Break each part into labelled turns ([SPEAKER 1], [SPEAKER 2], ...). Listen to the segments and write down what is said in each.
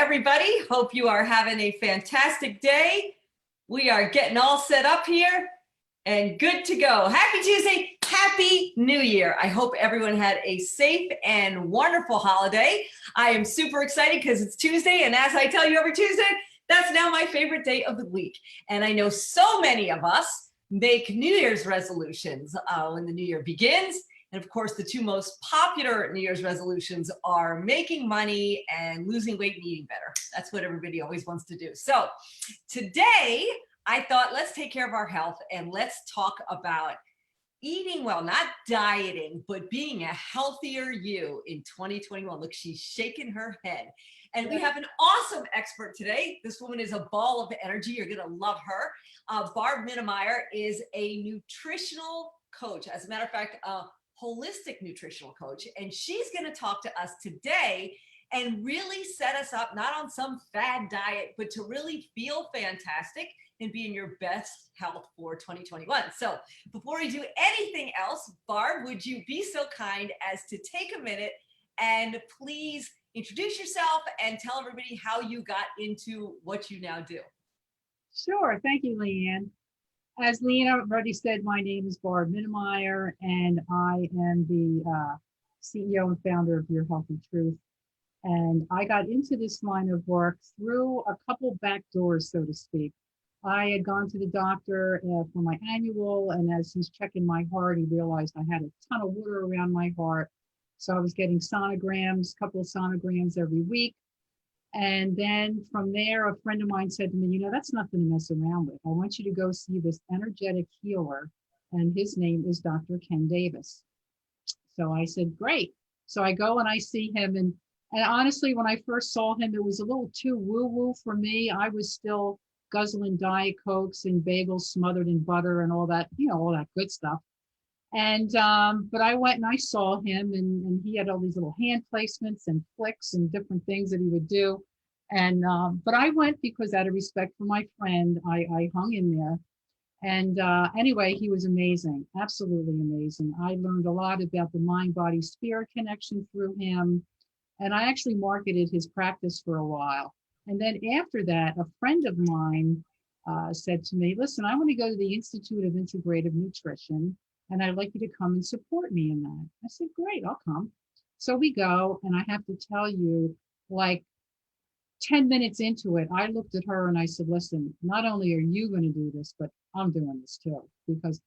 [SPEAKER 1] everybody. Hope you are having a fantastic day. We are getting all set up here and good to go. Happy Tuesday. Happy New Year. I hope everyone had a safe and wonderful holiday. I am super excited because it's Tuesday, and as I tell you every Tuesday, that's now my favorite day of the week. And I know so many of us make New Year's resolutions when the new year begins. And of course, the two most popular New Year's resolutions are making money and losing weight and eating better. That's what everybody always wants to do. So today, I thought let's take care of our health and let's talk about eating well, not dieting, but being a healthier you in 2021. Look, she's shaking her head. And we have an awesome expert today. This woman is a ball of energy. You're going to love her. Barb Minemier is a nutritional coach. As a matter of fact, a holistic nutritional coach. And she's going to talk to us today and really set us up, not on some fad diet, but to really feel fantastic and be in your best health for 2021. So before we do anything else, Barb, would you be so kind as to take a minute and please introduce yourself and tell everybody how you got into what you now do?
[SPEAKER 2] Sure. Thank you, Leanne. As Leanne already said, my name is Barb Minemier, and I am the CEO and founder of Your Healthy Truth. And I got into this line of work through a couple back doors, so to speak. I had gone to the doctor for my annual, and as he's checking my heart, he realized I had a ton of water around my heart. So I was getting sonograms, a couple of sonograms every week. And then from there, a friend of mine said to me, you know, that's nothing to mess around with. I want you to go see this energetic healer, and his name is Dr. Ken Davis. So I said, great. So I go and I see him. And honestly, when I first saw him, it was a little too woo-woo for me. I was still guzzling Diet Cokes and bagels smothered in butter and all that, you know, all that good stuff. And, but I went and I saw him, and he had all these little hand placements and flicks and different things that he would do. And, but I went because out of respect for my friend, I hung in there. And anyway, he was amazing, absolutely amazing. I learned a lot about the mind, body, spirit connection through him. And I actually marketed his practice for a while. And then after that, a friend of mine said to me, listen, I want to go to the Institute of Integrative Nutrition, and I'd like you to come and support me in that. I said, great, I'll come. So we go, and I have to tell you, like 10 minutes into it, I looked at her and I said, listen, not only are you going to do this, but I'm doing this too. Because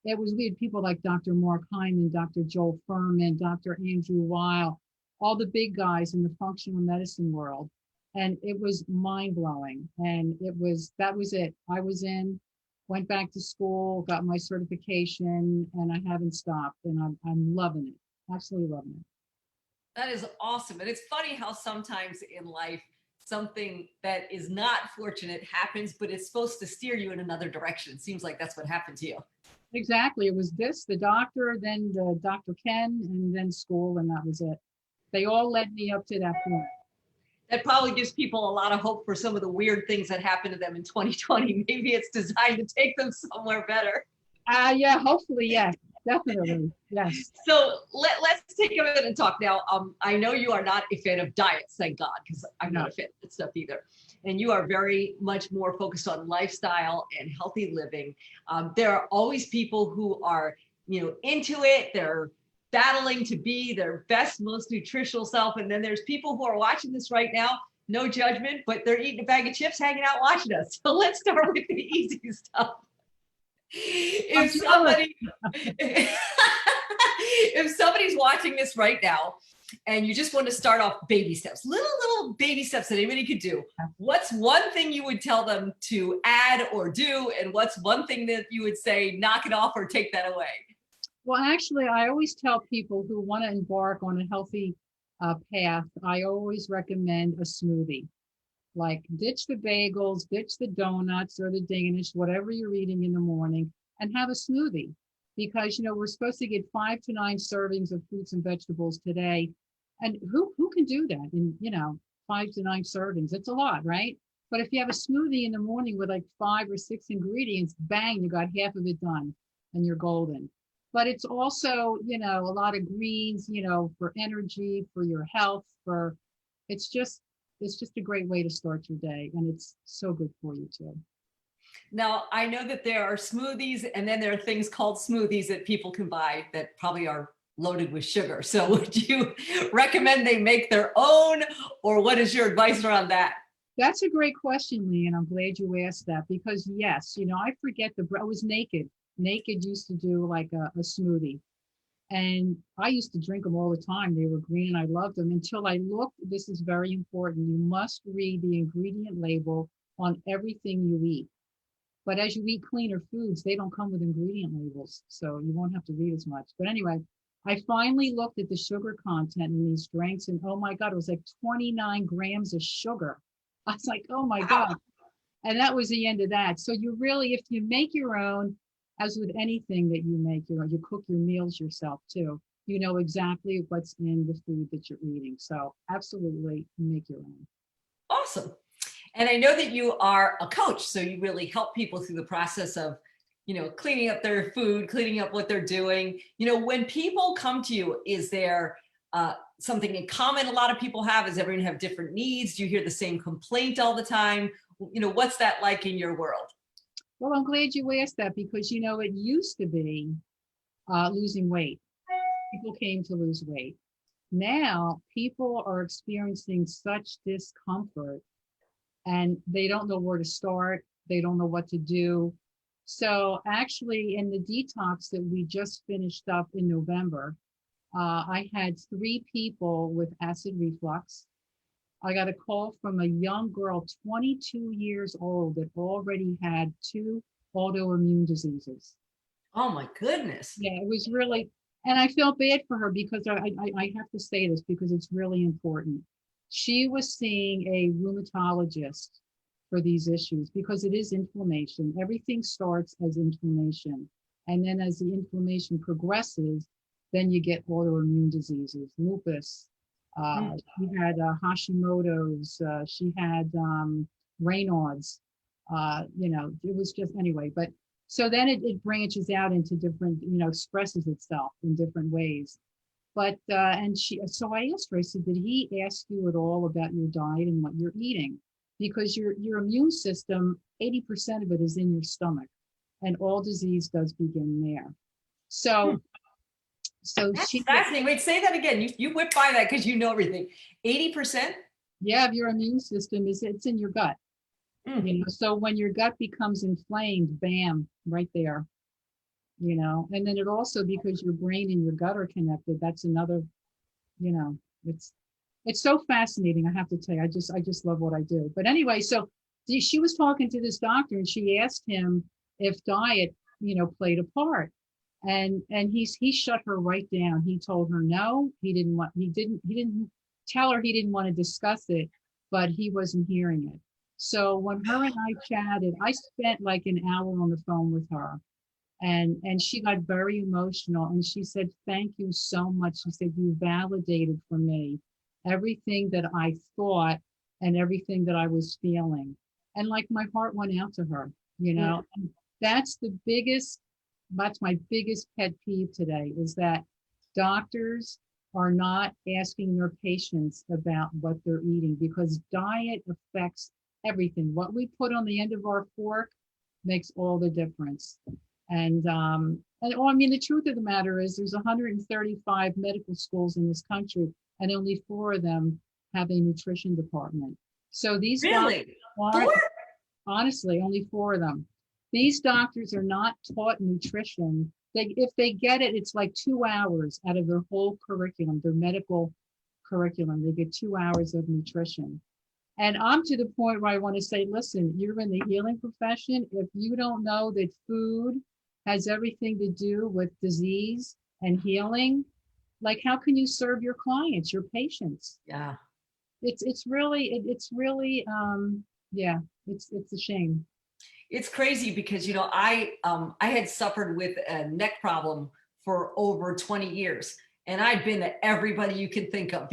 [SPEAKER 2] we had people like Dr. Mark Hyman, Dr. Joel Furman, Dr. Andrew Weil, all the big guys in the functional medicine world. And it was mind blowing. And that was it. I was in, went back to school, got my certification, and I haven't stopped. And I'm loving it. Absolutely loving it.
[SPEAKER 1] That is awesome. And it's funny how sometimes in life, something that is not fortunate happens, but it's supposed to steer you in another direction. It seems like that's what happened to you.
[SPEAKER 2] Exactly. It was the doctor, then the Dr. Ken, and then school, and that was it. They all led me up to that point.
[SPEAKER 1] That probably gives people a lot of hope for some of the weird things that happened to them in 2020. Maybe it's designed to take them somewhere better.
[SPEAKER 2] Yeah, hopefully, yes, definitely, yes.
[SPEAKER 1] So let's take a minute and talk now. I know you are not a fan of diets, thank God, because I'm not a fan of that stuff either. And you are very much more focused on lifestyle and healthy living. There are always people who are, into it. They're battling to be their best, most nutritional self. And then there's people who are watching this right now, no judgment, but they're eating a bag of chips, hanging out, watching us. So let's start with the easy stuff. If somebody's watching this right now and you just want to start off baby steps, little baby steps that anybody could do, what's one thing you would tell them to add or do? And what's one thing that you would say, knock it off or take that away?
[SPEAKER 2] Well, actually, I always tell people who want to embark on a healthy path, I always recommend a smoothie. Like ditch the bagels, ditch the donuts or the Danish, whatever you're eating in the morning, and have a smoothie. Because, we're supposed to get 5 to 9 servings of fruits and vegetables today. And who can do that in, 5 to 9 servings? It's a lot, right? But if you have a smoothie in the morning with like 5 or 6 ingredients, bang, you got half of it done and you're golden. But it's also, a lot of greens, for energy, for your health, it's just it's just a great way to start your day, and it's so good for you too.
[SPEAKER 1] Now, I know that there are smoothies, and then there are things called smoothies that people can buy that probably are loaded with sugar. So would you recommend they make their own, or what is your advice around that?
[SPEAKER 2] That's a great question, Lee, and I'm glad you asked that, because yes, I forget I was Naked. Naked used to do like a smoothie, and I used to drink them all the time. They were green and I loved them until I looked. This is very important. You must read the ingredient label on everything you eat. But as you eat cleaner foods, they don't come with ingredient labels, so you won't have to read as much. But anyway, I finally looked at the sugar content in these drinks, and oh my God, it was like 29 grams of sugar. I was like, oh my God. And that was the end of that. So you really, if you make your own, as with anything that you make, you cook your meals yourself too. You know exactly what's in the food that you're eating. So absolutely make your own.
[SPEAKER 1] Awesome. And I know that you are a coach, so you really help people through the process of, cleaning up their food, cleaning up what they're doing. When people come to you, is there something in common a lot of people have? Does everyone have different needs? Do you hear the same complaint all the time? What's that like in your world?
[SPEAKER 2] Well, I'm glad you asked that, because, it used to be losing weight. People came to lose weight. Now people are experiencing such discomfort, and they don't know where to start. They don't know what to do. So actually, in the detox that we just finished up in November, I had 3 people with acid reflux. I got a call from a young girl, 22 years old, that already had 2 autoimmune diseases.
[SPEAKER 1] Oh my goodness.
[SPEAKER 2] Yeah, it was really, and I felt bad for her, because I have to say this because it's really important. She was seeing a rheumatologist for these issues, because it is inflammation. Everything starts as inflammation. And then as the inflammation progresses, then you get autoimmune diseases, lupus. She had Hashimoto's, she had Raynaud's, it was just, anyway, but so then it branches out into different, expresses itself in different ways. But, so I asked her, I said, did he ask you at all about your diet and what you're eating? Because your immune system, 80% of it is in your stomach, and all disease does begin there. So,
[SPEAKER 1] That's fascinating. Wait, say that again. You whip by that because you know everything. 80%?
[SPEAKER 2] Yeah, of your immune system it's in your gut. So when your gut becomes inflamed, bam, right there. And then it also, because your brain and your gut are connected, that's another, it's so fascinating. I have to tell you, I just love what I do. But anyway, so she was talking to this doctor, and she asked him if diet, played a part. And he shut her right down. He told her no, he didn't tell her he didn't want to discuss it, but he wasn't hearing it. So when her and I chatted, I spent like an hour on the phone with her. And she got very emotional, and she said, thank you so much. She said, you validated for me everything that I thought and everything that I was feeling. And like, my heart went out to her, And that's my biggest pet peeve today, is that doctors are not asking their patients about what they're eating, because diet affects everything. What we put on the end of our fork makes all the difference. And the truth of the matter is, there's 135 medical schools in this country, and only 4 of them have a nutrition department. So these
[SPEAKER 1] really?
[SPEAKER 2] Honestly, only 4 of them. These doctors are not taught nutrition. If they get it, it's like 2 hours out of their whole curriculum, their medical curriculum. They get 2 hours of nutrition. And I'm to the point where I want to say, listen, you're in the healing profession. If you don't know that food has everything to do with disease and healing, like, how can you serve your clients, your patients?
[SPEAKER 1] Yeah.
[SPEAKER 2] It's really it's a shame.
[SPEAKER 1] It's crazy because, I had suffered with a neck problem for over 20 years. And I'd been to everybody you can think of.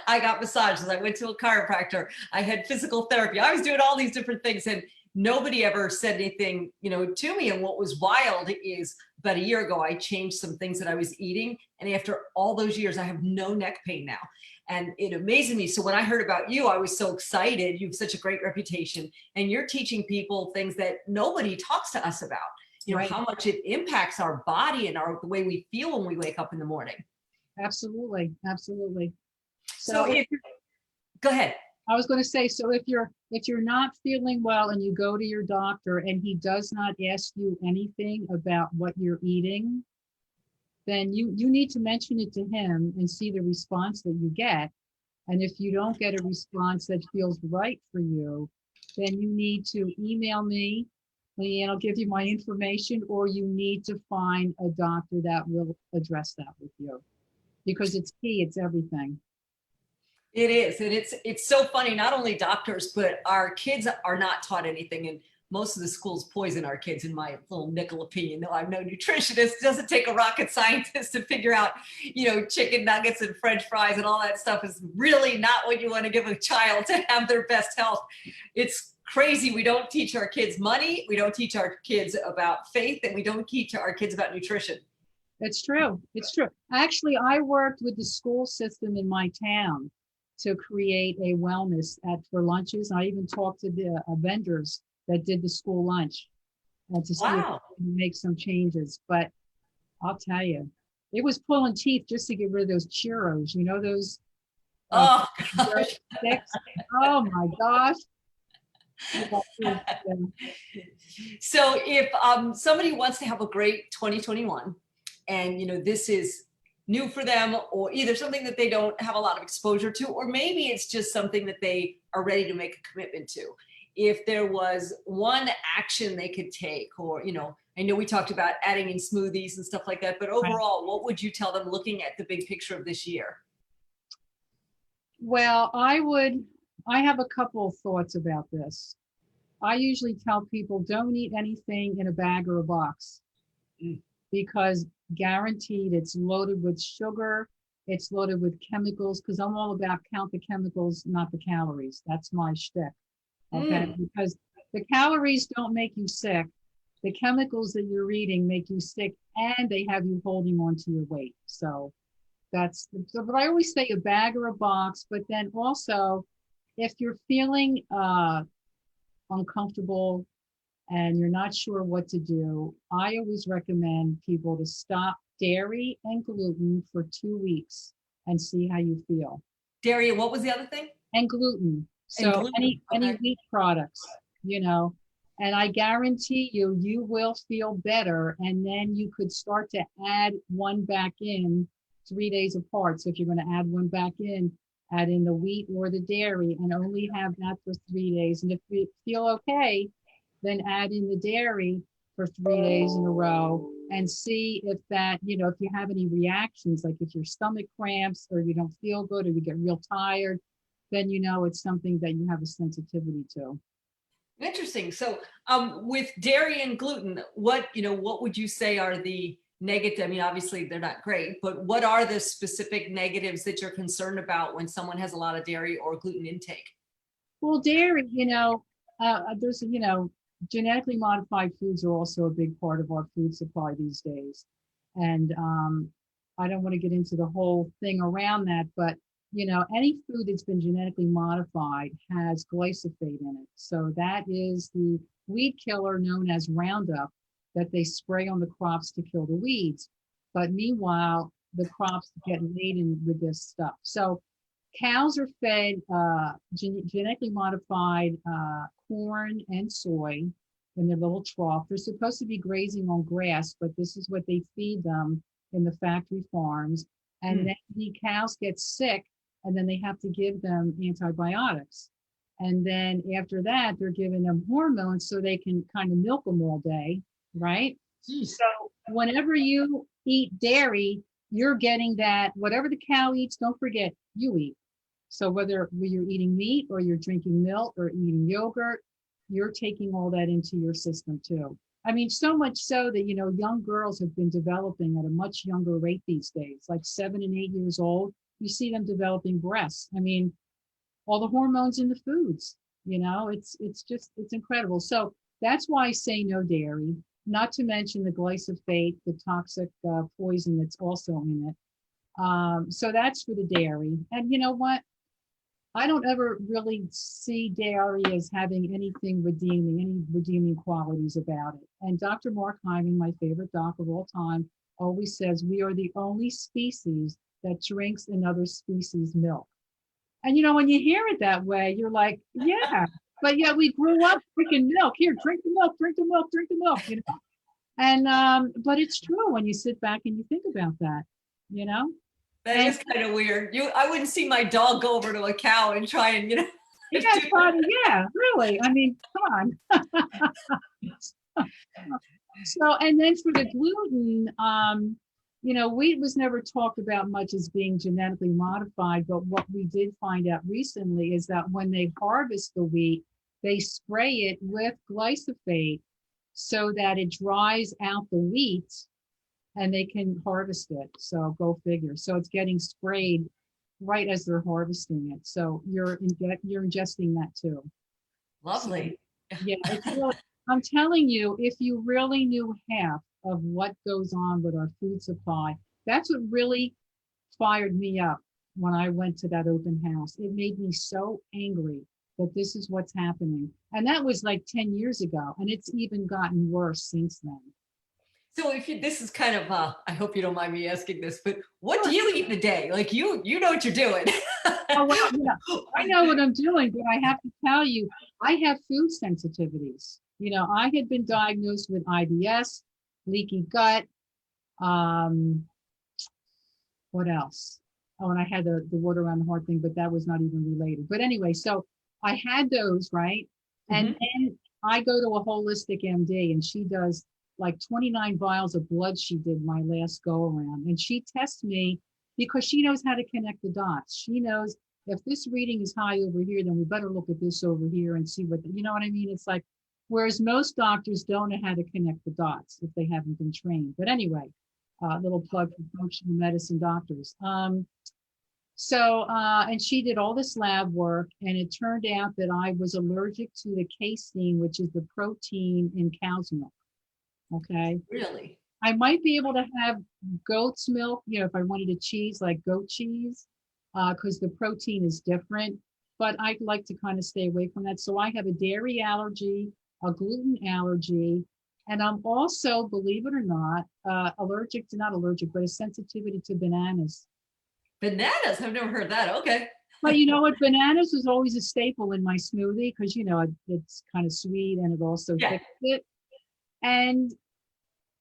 [SPEAKER 1] I got massages. I went to a chiropractor. I had physical therapy. I was doing all these different things, and nobody ever said anything, to me. And what was wild is about a year ago, I changed some things that I was eating. And after all those years, I have no neck pain now. And it amazes me. So when I heard about you, I was so excited. You have such a great reputation and you're teaching people things that nobody talks to us about, you know,
[SPEAKER 2] Right.
[SPEAKER 1] how much it impacts our body and the way we feel when we wake up in the morning.
[SPEAKER 2] Absolutely. Absolutely.
[SPEAKER 1] So go ahead.
[SPEAKER 2] I was going to say, so if you're not feeling well and you go to your doctor and he does not ask you anything about what you're eating, then you need to mention it to him and see the response that you get. And if you don't get a response that feels right for you, then you need to email me, and I'll give you my information, or you need to find a doctor that will address that with you, because it's key, it's everything.
[SPEAKER 1] It is. And it's so funny. Not only doctors, but our kids are not taught anything. And most of the schools poison our kids, in my little nickel opinion. No, I'm no nutritionist. It doesn't take a rocket scientist to figure out, you know, chicken nuggets and French fries and all that stuff is really not what you want to give a child to have their best health. It's crazy. We don't teach our kids money. We don't teach our kids about faith, and we don't teach our kids about nutrition.
[SPEAKER 2] It's true. It's true. Actually, I worked with the school system in my town to create a wellness for lunches. I even talked to the vendors that did the school lunch to see if we can make some changes. But I'll tell you, it was pulling teeth just to get rid of those churros. You know, those
[SPEAKER 1] oh gosh.
[SPEAKER 2] sticks. Oh my gosh.
[SPEAKER 1] So if somebody wants to have a great 2021, and you know this is new for them, or either something that they don't have a lot of exposure to, or maybe it's just something that they are ready to make a commitment to. If there was one action they could take, or, you know, I know we talked about adding in smoothies and stuff like that, but overall, what would you tell them looking at the big picture of this year?
[SPEAKER 2] Well, I have a couple of thoughts about this. I usually tell people don't eat anything in a bag or a box, because guaranteed it's loaded with sugar, it's loaded with chemicals, because I'm all about count the chemicals, not the calories. That's my shtick. Okay, because the calories don't make you sick. The chemicals that you're eating make you sick, and they have you holding on to your weight. So but I always say a bag or a box. But then also, if you're feeling uncomfortable and you're not sure what to do, I always recommend people to stop dairy and gluten for 2 weeks and see how you feel.
[SPEAKER 1] Dairy, what was the other thing?
[SPEAKER 2] And gluten. So any wheat products, you know, and I guarantee you will feel better. And then you could start to add one back in 3 days apart. So if you're going to add one back in, add in the wheat or the dairy, and only have that for 3 days. And if you feel okay, then add in the dairy for 3 days in a row and see if that, you know, if you have any reactions, like if your stomach cramps or you don't feel good or you get real tired, then you know it's something that you have a sensitivity to.
[SPEAKER 1] Interesting. So with dairy and gluten, what would you say are the negative? I mean, obviously they're not great, but what are the specific negatives that you're concerned about when someone has a lot of dairy or gluten intake?
[SPEAKER 2] Well, dairy, there's, genetically modified foods are also a big part of our food supply these days. And I don't want to get into the whole thing around that, but any food that's been genetically modified has glyphosate in it. So that is the weed killer known as Roundup that they spray on the crops to kill the weeds. But meanwhile, the crops get laden with this stuff. So cows are fed genetically modified corn and soy in their little trough. They're supposed to be grazing on grass, but this is what they feed them in the factory farms. And then the cows get sick, and then they have to give them antibiotics. And then after that, they're giving them hormones so they can kind of milk them all day, right? So whenever you eat dairy, you're getting that, whatever the cow eats, don't forget, you eat. So whether you're eating meat or you're drinking milk or eating yogurt, you're taking all that into your system too. I mean, so much so that, young girls have been developing at a much younger rate these days, like 7 and 8 years old. You see them developing breasts. I mean, all the hormones in the foods, it's incredible. So that's why I say no dairy. not to mention the glyphosate, the toxic poison that's also in it. So that's for the dairy. And you know what? I don't ever really see dairy as having anything redeeming, any redeeming qualities about it. And Dr. Mark Hyman, my favorite doc of all time, always says we are the only species that drinks another species' milk. And you know, when you hear it that way, you're like, yeah, but yeah, we grew up drinking milk. Here, drink the milk, drink the milk, drink the milk, you know? And but it's true when you sit back and you think about that, you know?
[SPEAKER 1] That
[SPEAKER 2] And
[SPEAKER 1] is kind of weird. I wouldn't see my dog go over to a cow and try and,
[SPEAKER 2] yeah, funny, yeah, really. I mean, come on. So, and then for the gluten, you know, wheat was never talked about much as being genetically modified, but what we did find out recently is that when they harvest the wheat, they spray it with glyphosate so that it dries out the wheat and they can harvest it. So go figure. So it's getting sprayed right as they're harvesting it. So you're ingesting that too.
[SPEAKER 1] Lovely.
[SPEAKER 2] So, yeah, it's really, I'm telling you, if you really knew half of what goes on with our food supply, that's what really fired me up when I went to that open house. It made me so angry that this is what's happening. And that was like 10 years ago, and it's even gotten worse since then.
[SPEAKER 1] So this is kind of, I hope you don't mind me asking this, but what do you eat in a day? Like you know what you're doing.
[SPEAKER 2] Oh, well, yeah, I know what I'm doing, but I have to tell you, I have food sensitivities. You know, I had been diagnosed with IBS, leaky gut. What else? Oh, and I had the water around the heart thing, but that was not even related. But anyway, so I had those, right? And then I go to a holistic MD and she does like 29 vials of blood she did my last go around. And she tests me because she knows how to connect the dots. She knows if this reading is high over here, then we better look at this over here and see what, you know what I mean? It's like, whereas most doctors don't know how to connect the dots if they haven't been trained. But anyway, little plug for functional medicine doctors. And she did all this lab work, and it turned out that I was allergic to the casein, which is the protein in cow's milk. Okay.
[SPEAKER 1] Really?
[SPEAKER 2] I might be able to have goat's milk, you know, if I wanted a cheese like goat cheese, because the protein is different, but I'd like to kind of stay away from that. So I have a dairy allergy, a gluten allergy, and I'm also, believe it or not, not allergic, but a sensitivity to bananas.
[SPEAKER 1] Bananas? I've never heard that. Okay.
[SPEAKER 2] But you know what? Bananas was always a staple in my smoothie because, you know, it's kind of sweet and it also fixed it. And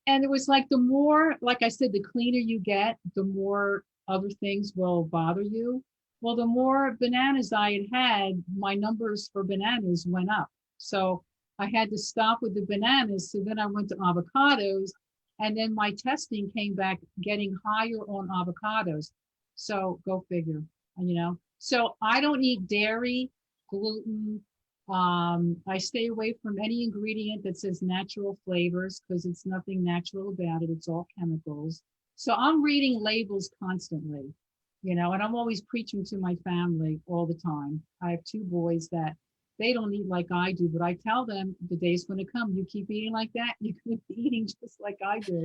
[SPEAKER 2] it was like the more, like I said, the cleaner you get, the more other things will bother you. Well, the more bananas I had, my numbers for bananas went up. So I had to stop with the bananas. So then I went to avocados, and then my testing came back getting higher on avocados. So go figure, you know. So I don't eat dairy, gluten. I stay away from any ingredient that says natural flavors because it's nothing natural about it. It's all chemicals. So I'm reading labels constantly, you know, and I'm always preaching to my family all the time. I have two boys that they don't eat like I do, but I tell them the day's going to come. You keep eating like that, you're going to be eating just like I do.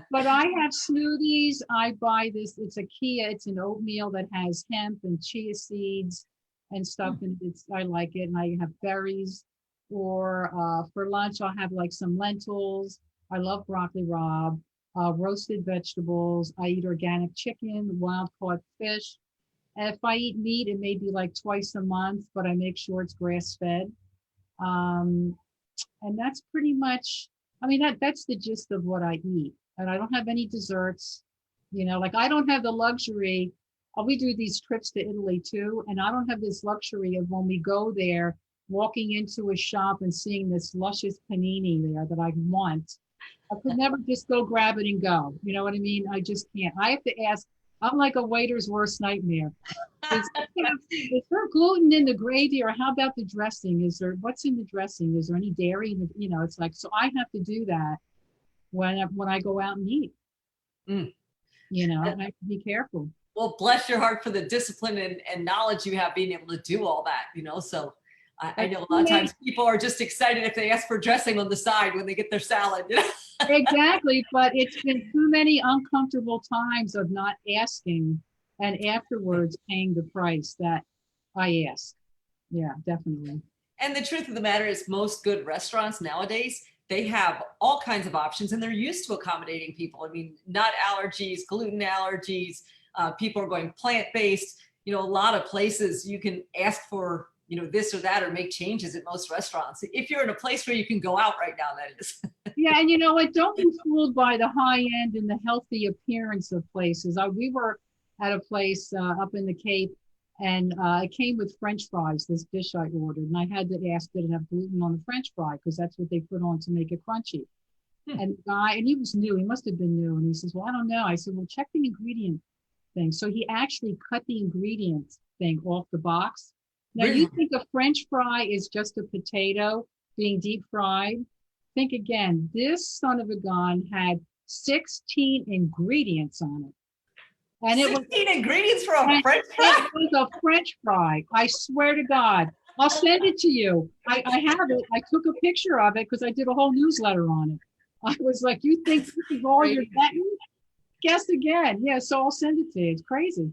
[SPEAKER 2] But I have smoothies. I buy this. It's a Kia. It's an oatmeal that has hemp and chia seeds and stuff. And I like it. And I have berries. Or for lunch, I'll have like some lentils. I love broccoli rabe, roasted vegetables. I eat organic chicken, wild caught fish. And if I eat meat, it may be like twice a month, but I make sure it's grass fed. And that's pretty much, I mean, that's the gist of what I eat. And I don't have any desserts, you know, like I don't have the luxury. We do these trips to Italy too. And I don't have this luxury of when we go there, walking into a shop and seeing this luscious panini there that I want. I could never just go grab it and go. You know what I mean? I just can't. I have to ask. I'm like a waiter's worst nightmare. Is there gluten in the gravy, or how about the dressing? What's in the dressing? Is there any dairy in the, you know, it's like, so I have to do that when I go out and eat. You know, I have to be careful.
[SPEAKER 1] Well, bless your heart for the discipline and knowledge you have being able to do all that, you know. So I know a lot of times people are just excited if they ask for dressing on the side when they get their salad.
[SPEAKER 2] Exactly, but it's been too many uncomfortable times of not asking and afterwards paying the price that I ask. Yeah, definitely.
[SPEAKER 1] And the truth of the matter is most good restaurants nowadays, they have all kinds of options and they're used to accommodating people. I mean, nut allergies, gluten allergies, people are going plant-based. You know, a lot of places you can ask for, you know, this or that or make changes at most restaurants. If you're in a place where you can go out right now, that is.
[SPEAKER 2] Yeah, and you know what? Don't be fooled by the high end and the healthy appearance of places. We were at a place up in the Cape, and it came with French fries, this dish I ordered. And I had to ask, did it have gluten on the French fry? Because that's what they put on to make it crunchy. And the guy, and he was new, he must have been new. And he says, well, I don't know. I said, well, check the ingredient thing. So he actually cut the ingredient thing off the box. Now, you think a French fry is just a potato being deep fried? Think again, this son of a gun had 16 ingredients on it. And
[SPEAKER 1] 16 ingredients for a French fry?
[SPEAKER 2] It was a French fry. I swear to God. I'll send it to you. I have it. I took a picture of it because I did a whole newsletter on it. I was like, you think this is all you're getting? Guess again. Yeah, so I'll send it to you. It's crazy.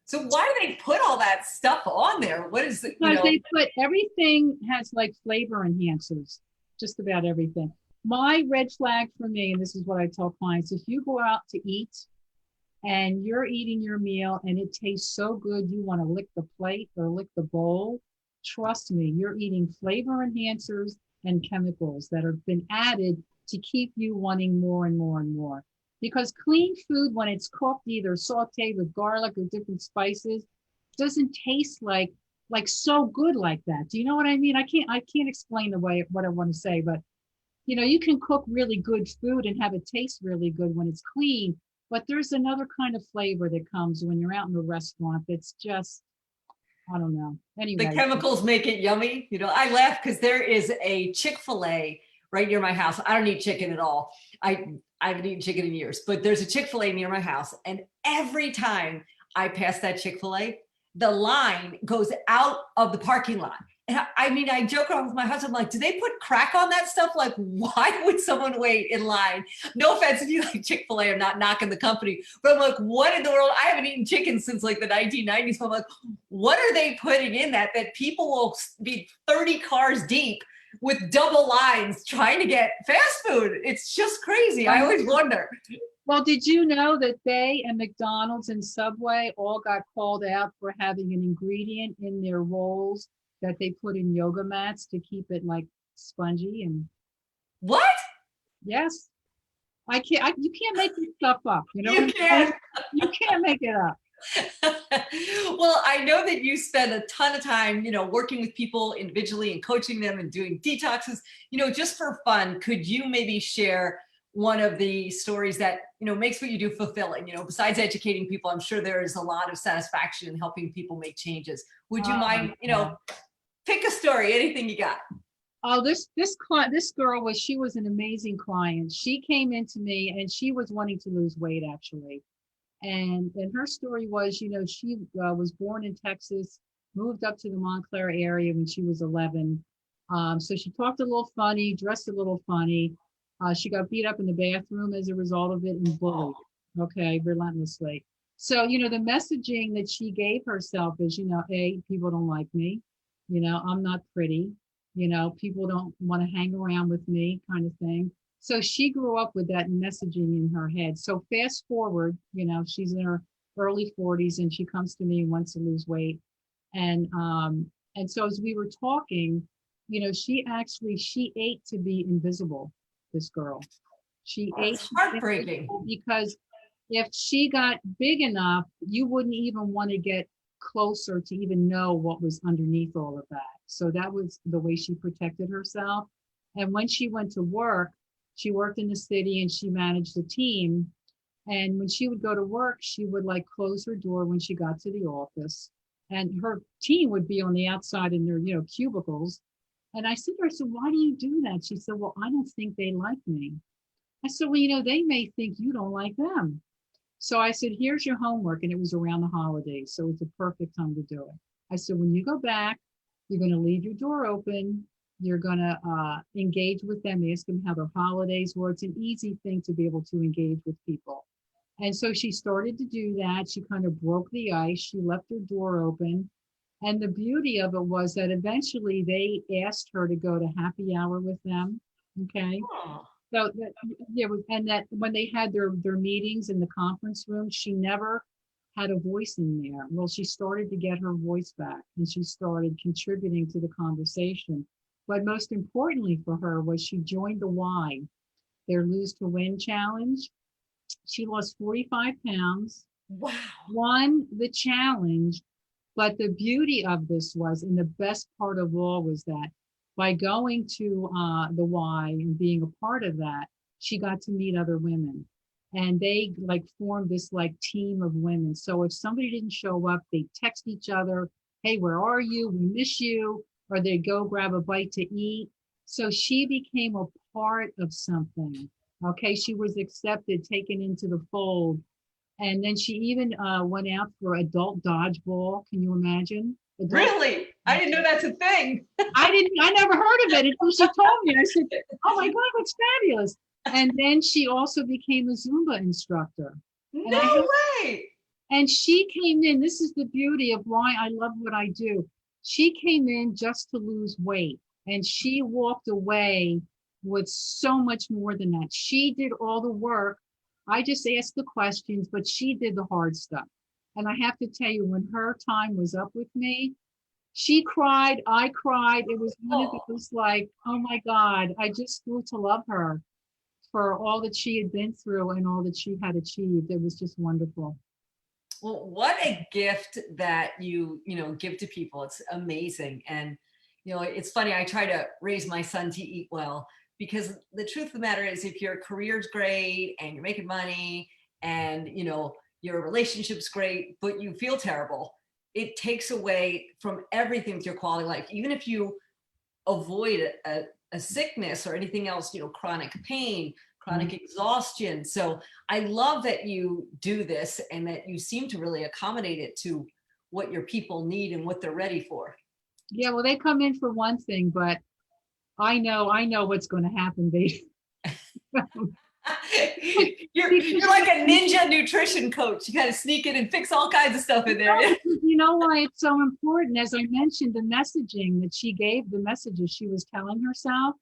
[SPEAKER 1] So why do they put all that stuff on there? What is it?
[SPEAKER 2] Because they put everything has like flavor enhancers, just about everything. My red flag for me, and this is what I tell clients, if you go out to eat and you're eating your meal and it tastes so good, you want to lick the plate or lick the bowl, trust me, you're eating flavor enhancers and chemicals that have been added to keep you wanting more and more and more. Because clean food, when it's cooked, either sauteed with garlic or different spices, doesn't taste like so good like that. Do you know what I mean? I can't explain the way what I want to say, but you know, you can cook really good food and have it taste really good when it's clean, but there's another kind of flavor that comes when you're out in a restaurant that's just, I don't know. Anyway.
[SPEAKER 1] The chemicals make it yummy. You know, I laugh because there is a Chick-fil-A right near my house. I don't eat chicken at all. I haven't eaten chicken in years, but there's a Chick-fil-A near my house. And every time I pass that Chick-fil-A, the line goes out of the parking lot. And I mean, I joke around with my husband, like, do they put crack on that stuff? Like, why would someone wait in line? No offense if you like Chick-fil-A, I'm not knocking the company, but I'm like, what in the world? I haven't eaten chicken since like the 1990s. But I'm like, what are they putting in that people will be 30 cars deep with double lines trying to get fast food? It's just crazy. I always wonder.
[SPEAKER 2] Well, did you know that they and McDonald's and Subway all got called out for having an ingredient in their rolls that they put in yoga mats to keep it like spongy? And
[SPEAKER 1] what?
[SPEAKER 2] Yes, you can't make this stuff up. You know,
[SPEAKER 1] you can't.
[SPEAKER 2] You can't make it up.
[SPEAKER 1] Well, I know that you spend a ton of time, you know, working with people individually and coaching them and doing detoxes, you know, just for fun. Could you maybe share one of the stories that, you know, makes what you do fulfilling? You know, besides educating people, I'm sure there is a lot of satisfaction in helping people make changes. Would you mind, you know, pick a story, anything you got?
[SPEAKER 2] Oh, this girl she was an amazing client. She came into me and she was wanting to lose weight actually. And her story was, you know, she was born in Texas, moved up to the Montclair area when she was 11. So she talked a little funny, dressed a little funny. She got beat up in the bathroom as a result of it and bullied, okay, relentlessly. So, you know, the messaging that she gave herself is, you know, people don't like me. You know, I'm not pretty. You know, people don't want to hang around with me, kind of thing. So she grew up with that messaging in her head. So fast forward, you know, she's in her early 40s and she comes to me and wants to lose weight. And so as we were talking, you know, she ate to be invisible, this girl. She ate
[SPEAKER 1] heartbreaking
[SPEAKER 2] because if she got big enough, you wouldn't even want to get closer to even know what was underneath all of that. So that was the way she protected herself. And when she went to work, she worked in the city and she managed a team. And when she would go to work, she would like close her door when she got to the office. And her team would be on the outside in their, you know, cubicles. And I said to her, so why do you do that? She said, well, I don't think they like me. I said, well, you know, they may think you don't like them. So I said, here's your homework. And it was around the holidays. So it's a perfect time to do it. I said, when you go back, You're going to leave your door open. You're going to engage with them, ask them how their holidays were. It's an easy thing to be able to engage with people. And so she started to do that. She kind of broke the ice. She left her door open. And the beauty of it was that eventually they asked her to go to happy hour with them. Okay.
[SPEAKER 1] Oh,
[SPEAKER 2] So that, yeah, and that when they had their meetings in the conference room, she never had a voice in there. Well, she started to get her voice back and she started contributing to the conversation. But most importantly for her was she joined the Y, their Lose to Win challenge. She lost 45 pounds,
[SPEAKER 1] wow.
[SPEAKER 2] won the challenge. But the beauty of this was, and the best part of all was that by going to the Y and being a part of that, she got to meet other women. And they like formed this like team of women. So if somebody didn't show up, they text each other, hey, where are you? We miss you. Or they go grab a bite to eat. So she became a part of something. Okay, she was accepted, taken into the fold. And then she even went out for adult dodgeball. Can you imagine? Adult.
[SPEAKER 1] Really? I didn't know that's a thing.
[SPEAKER 2] I never heard of it until she told me. I said, oh my God, that's fabulous. And then she also became a Zumba instructor.
[SPEAKER 1] No way.
[SPEAKER 2] And she came in, this is the beauty of why I love what I do. She came in just to lose weight and she walked away with so much more than that. She did all the work. I just asked the questions, but she did the hard stuff. And I have to tell you, when her time was up with me, she cried, I cried. It was one of those like, oh my God, I just grew to love her for all that she had been through and all that she had achieved. It was just wonderful.
[SPEAKER 1] Well, what a gift that you give to people. It's amazing. And, it's funny. I try to raise my son to eat well, because the truth of the matter is if your career's great and you're making money and, your relationship's great, but you feel terrible, it takes away from everything with your quality of life. Even if you avoid a sickness or anything else, chronic pain, chronic exhaustion. So I love that you do this and that you seem to really accommodate it to what your people need and what they're ready for.
[SPEAKER 2] Yeah, well, they come in for one thing, but I know what's going to happen.
[SPEAKER 1] You're like a ninja nutrition coach. You kind of sneak in and fix all kinds of stuff in there.
[SPEAKER 2] You know why it's so important? As I mentioned, the messaging that she gave, the messages she was telling herself,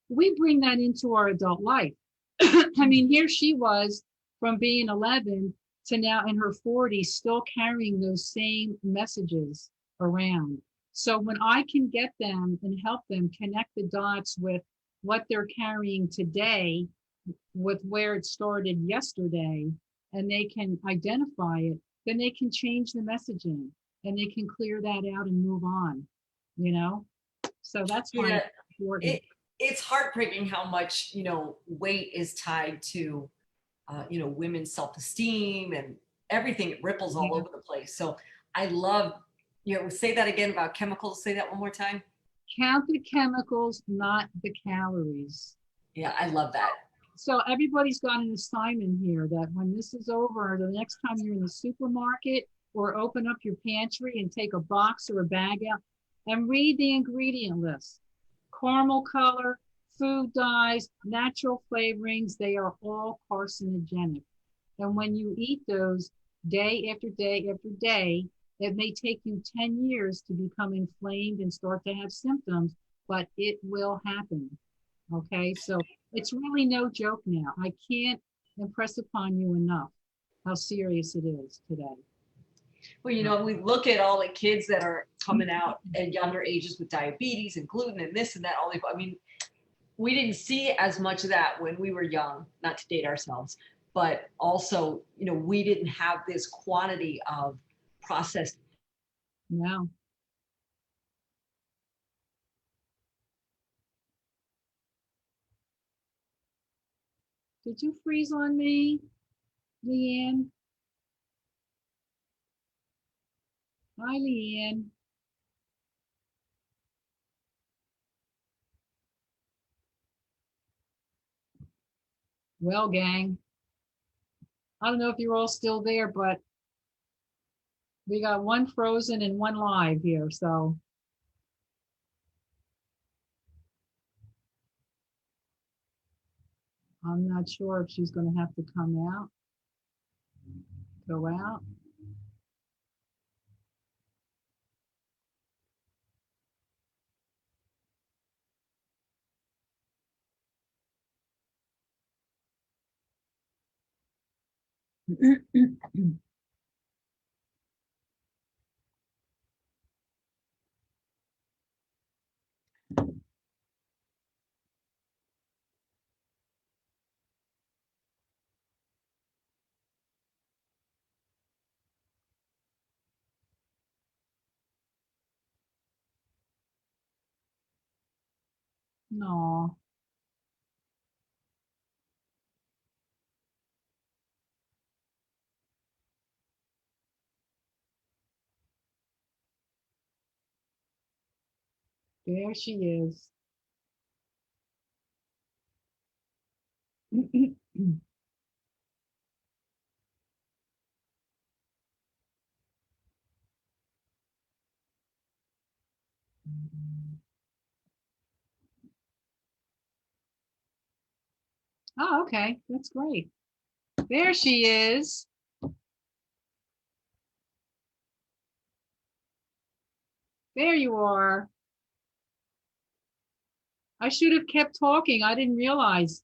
[SPEAKER 2] we bring that into our adult life. I mean, here she was from being 11 to now in her 40s, still carrying those same messages around. So when I can get them and help them connect the dots with what they're carrying today, with where it started yesterday, and they can identify it, then they can change the messaging and they can clear that out and move on, So that's why it's important.
[SPEAKER 1] It's heartbreaking how much, weight is tied to, women's self-esteem and everything. It ripples all over the place. So I love, say that again about chemicals. Say that one more time.
[SPEAKER 2] Count the chemicals, not the calories.
[SPEAKER 1] Yeah, I love that.
[SPEAKER 2] So everybody's got an assignment here that when this is over, the next time you're in the supermarket or open up your pantry and take a box or a bag out and read the ingredient list. Caramel color, food dyes, natural flavorings, they are all carcinogenic. And when you eat those day after day after day, it may take you 10 years to become inflamed and start to have symptoms, but it will happen. Okay, so it's really no joke now. I can't impress upon you enough how serious it is today.
[SPEAKER 1] Well, we look at all the kids that are coming out at younger ages with diabetes and gluten and this and that. We didn't see as much of that when we were young, not to date ourselves, but also, we didn't have this quantity of processed.
[SPEAKER 2] No. Did you freeze on me, Leanne? Hi, Leanne. Well, gang, I don't know if you're all still there, but we got one frozen and one live here. So I'm not sure if she's going to have to come out, go out. No. There she is. Oh, okay. That's great. There she is. There you are. I should have kept talking. I didn't realize.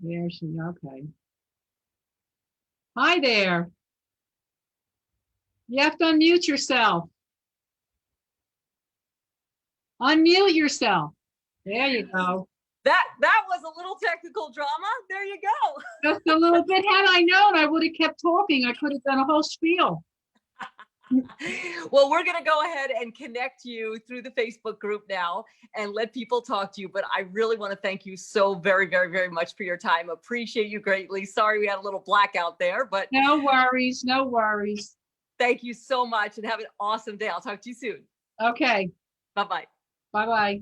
[SPEAKER 2] There she, okay. Hi there. You have to unmute yourself. Unmute yourself. There you go.
[SPEAKER 1] That was a little technical drama. There you go.
[SPEAKER 2] Just a little bit. Had I known, I would have kept talking. I could have done a whole spiel.
[SPEAKER 1] Well, we're going to go ahead and connect you through the Facebook group now and let people talk to you. But I really want to thank you so very, very, very much for your time. Appreciate you greatly. Sorry we had a little blackout there, but
[SPEAKER 2] No worries. No worries.
[SPEAKER 1] thank you so much and have an awesome day. I'll talk to you soon.
[SPEAKER 2] Okay.
[SPEAKER 1] Bye-bye.
[SPEAKER 2] Bye-bye.